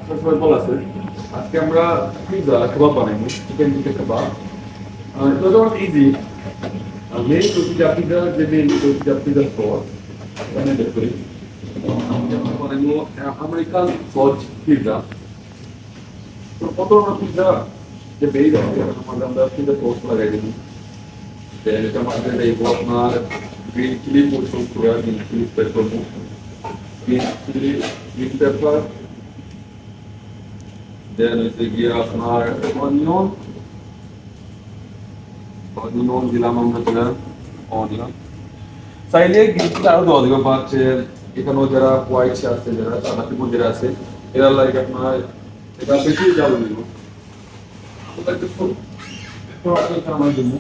সবাই ভালো আছে। আজকে আমরা পিৎজা কাবাব বানাইবো, চিকেন কাবাব। এটা অনেক ইজি। মেইন পিৎজা যে মেইন পিৎজা সস বানাই দেখতে পারি। আমরা বানাইবো আমেরিকান সস পিৎজা। তো কত আমরা পিৎজা যে বেই আছে আমরা পিৎজা সস লাগাই দিই। এটা মাঝে দেব আপনার গ্রিন চিলি পোর্শন করে গ্রিন চিলি স্প্রেড করবো। গ্রিন চিলি গ্রিন পেপার, দেন হচ্ছে গিয়ে আপনার অনিয়ন দিলাম আমরা অনিয়ন চাইলে গ্রিন চিলি আরো দেওয়া যাবে, বাট এখানেও যারা হোয়াইট আছে যারা সাদা পিপল যারা আছে এরা লাগে আপনার এটা বেশি জ্বালা দিব। ওটা একটু আমার জন্য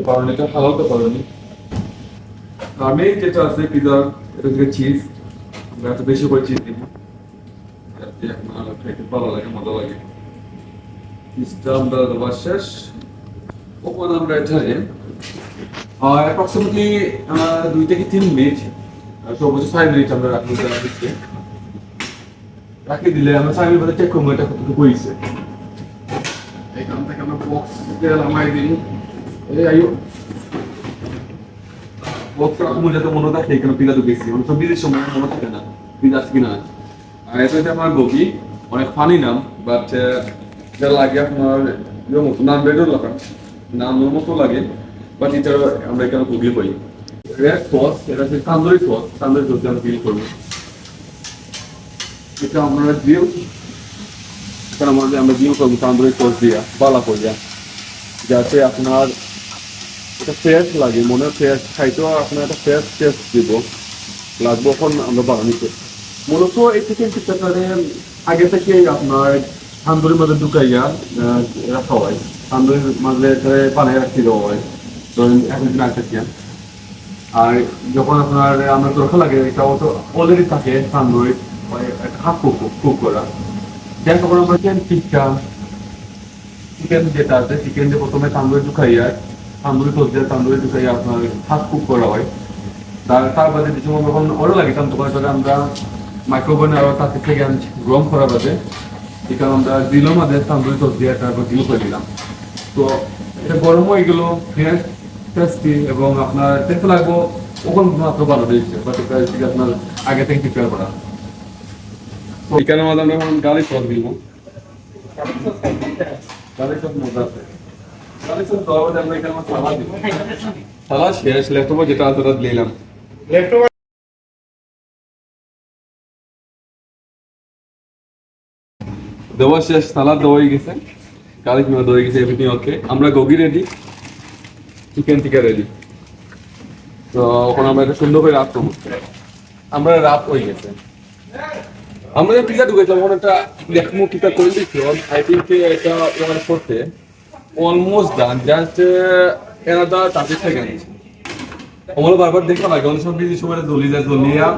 কারণ এটা হালাতে পারেনি। আমি যেটা আছে পিৎজা এটা হচ্ছে চিজ, আমরা এত বেশি করে চিজ দিব যাতে আপনার খেতে ভালো লাগে, মজা লাগে। চিজটা আমরা দেওয়া শেষ। ওপর আমরা এখানে অ্যাপ্রক্সিমেটলি 2 থেকে 3 মিনিট, সর্বোচ্চ 5 মিনিট আমরা রাখবো। রাখি দিলে আমরা 5 মিনিট চেক করবো এটা কতটুকু হয়েছে। এখান থেকে আমরা বক্স তেল আমায় দিই। যাতে মনে থাকে এখানে পিজা ঢুকেছি, অনেক সব বিদেশ সময় মনে থাকে না পিজা আছে কিনা। আর এটা হচ্ছে আমার গোবি, অনেক ফানি নাম, বাট এটা লাগে আপনার নাম ব্রেডের লাগান নামের মতো লাগে, বাট এটা আমরা এখানে গোবি করি। রেড সস, এটা হচ্ছে তান্দুরি সস আমরা ফিল করবো। এটা আমরা দিও এখানে আমরা দিও করবো তান্দুরি সস দিয়া বালা করিয়া, যাতে আপনার এটা ফ্রেশ লাগে, মনে ফ্রেশ খাইতেও আপনার একটা ফ্রেশ টেস্ট দিব লাগবে। এখন আমরা বানানিতে মূলত এই চিকেন টিক্কাটারে আগে থেকে আপনার তান্দুরির মধ্যে ঢুকাইয়া রাখা হয়, তান্দুরির মাঝে বানিয়ে রাখতে দেওয়া হয় ধরেন 1 দিন আগে থেকে। আর যখন আপনার আমরা তরকা লাগে এটা তো অলরেডি থাকে তান্দুরি হাফ কুক করা, যাই তখন আমরা চিকেন যেটা আছে চিকেন যে প্রথমে তান্দুরি ঢুকাইয়া তান্দুরি ঢুকাইয়া আপনার হাফ কুক করা হয়। তার বাদে যে সময় যখন ওরও লাগে তখন আমরা মাইক্রোওভেনে আরো 30 সেকেন্ড গরম করা বাদে এখানে আমরা দিলাম আমাদের তান্দুরি সস দিয়ে তারপর ডিল করে দিলাম। তো এটা গরম হয়ে গেল, ফ্রেশ টেস্টি এবং আপনার টেস্ট লাগবো ওখান মাত্র ভালো দিয়েছে, বাট এটা হচ্ছে আপনার আগে থেকে প্রিপেয়ার করা। তো এখানে মধ্যে আমরা এখন গার্লিক সস দিব। গার্লিক সস মজা আছে। গার্লিক সস দেওয়ার পরে আমরা এখানে সালাদ দিব। সালাদ শেষ, লেফটোভার যেটা আছে ওটা দিলাম। দেওয়া শেষ, সালাদ দেওয়া হয়ে গেছে, গার্লিক দেওয়া হয়ে গেছে, এভরিথিং ওকে। আমরা গোবি রেডি, চিকেন টিকা রেডি। তো এখন আমরা এটা সুন্দর করে রাত করবো। আমরা রাত হয়ে গেছে, আমরা যে পিজা ঢুকেছিলাম ওখানে একটা দেখমু কিটা করে দিচ্ছি। আই থিঙ্ক এটা ওখানে করতে almost done, just another 30 second. আমার বারবার দেখা লাগে অনেক সময় বিজি সময় জ্বলিয়া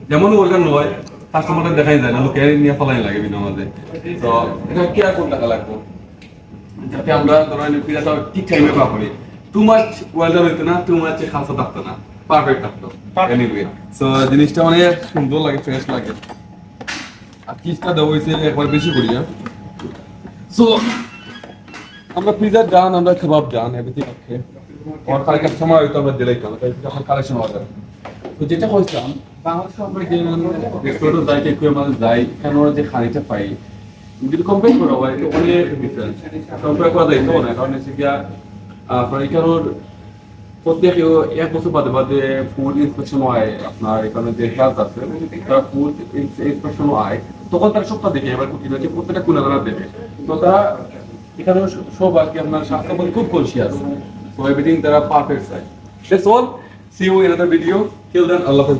যেমন ওরগান নয় কাস্টমারদের দেখাই যায় না, লোকে নিয়ে ফলাই লাগে বিনা মাঝে। তো এটা কি আর কোন টাকা লাগবে যাতে আমরা ধরেন পিজাটা ঠিক টাইমে পাবো, টু মাচ ওয়েলডান হইতো না, টু মাচ খাসা থাকতো না, পারফেক্ট থাকতো। এনিওয়ে সো জিনিসটা অনেক সুন্দর লাগে, ফ্রেশ লাগে। আর চিজটা দেওয়া হয়েছে একবার বেশি করি। সো আমরা পিজা ডান, আমরা কাবাব ডান, এভরিথিং ওকে। আর কালকের সময় হয়তো আমরা দিলাই কেন এখন কালেকশন অর্ডার। তো যেটা বলছিলাম বাংলাদেশে আমরা যে রেস্টুরেন্টে যাই কেউ আমাদের যাই কেন যে খানিটা পাই যদি কম্পেয়ার করা হয় অনেক ডিফারেন্স, কম্পেয়ার করা যায় তো না। কারণ হচ্ছে গিয়া আপনার এখানোর প্রত্যেক 1 বছর বাদে বাদে ফুড ইন্সপেকশন হয়, আপনার এখানে যে হেলথ আছে তারা ফুড ইন্সপেকশন হয়, তখন তারা সবটা দেখে এবার খুঁটিনাটি প্রত্যেকটা কুলাগানা দেখে। তো তারা এখানে সব আর কি আপনার স্বাস্থ্য খুব কনসিয়াস, so everything তারা পারফেক্ট চাই। That's all. See you in another video. Till then, Allah Hafiz.